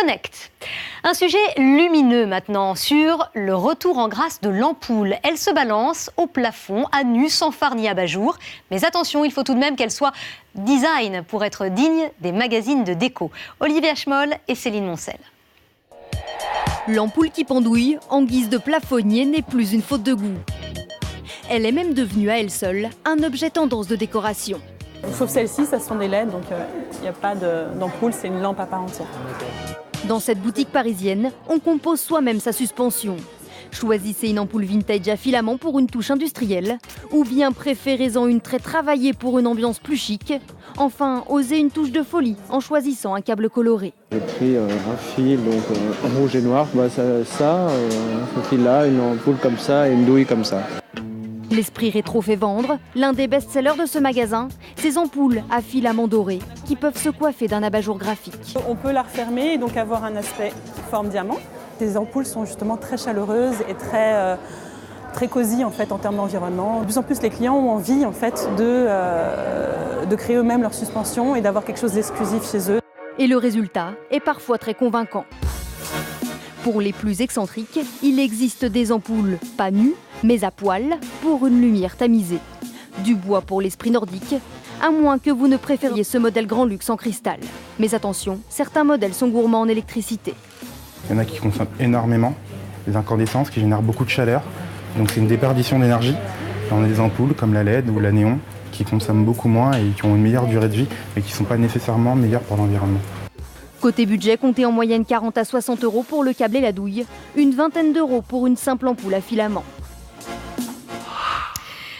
Connect. Un sujet lumineux maintenant sur le retour en grâce de l'ampoule. Elle se balance au plafond, à nu, sans phare ni abat-jour. Mais attention, il faut tout de même qu'elle soit design pour être digne des magazines de déco. Olivier Schmoll et Céline Moncel. L'ampoule qui pendouille en guise de plafonnier n'est plus une faute de goût. Elle est même devenue à elle seule un objet tendance de décoration. Sauf celle-ci, ça sont des LED, donc il n'y a pas d'ampoule, c'est une lampe à part entière. Dans cette boutique parisienne, on compose soi-même sa suspension. Choisissez une ampoule vintage à filament pour une touche industrielle, ou bien préférez-en une très travaillée pour une ambiance plus chic. Enfin, osez une touche de folie en choisissant un câble coloré. J'ai pris un fil donc rouge et noir, ce fil-là, une ampoule comme ça et une douille comme ça. L'esprit rétro fait vendre. L'un des best-sellers de ce magasin, ces ampoules à filament doré qui peuvent se coiffer d'un abat-jour graphique. On peut la refermer et donc avoir un aspect forme diamant. Ces ampoules sont justement très chaleureuses et très cosy en fait en termes d'environnement. De plus en plus, les clients ont envie en fait de créer eux-mêmes leur suspension et d'avoir quelque chose d'exclusif chez eux. Et le résultat est parfois très convaincant. Pour les plus excentriques, il existe des ampoules pas nues, mais à poil, pour une lumière tamisée. Du bois pour l'esprit nordique, à moins que vous ne préfériez ce modèle grand luxe en cristal. Mais attention, certains modèles sont gourmands en électricité. Il y en a qui consomment énormément, des incandescences qui génèrent beaucoup de chaleur, donc c'est une déperdition d'énergie. On a des ampoules comme la LED ou la néon qui consomment beaucoup moins et qui ont une meilleure durée de vie, mais qui ne sont pas nécessairement meilleures pour l'environnement. Côté budget, comptez en moyenne 40 à 60 € pour le câble et la douille, une vingtaine d'euros pour une simple ampoule à filament.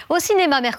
Au cinéma mercredi.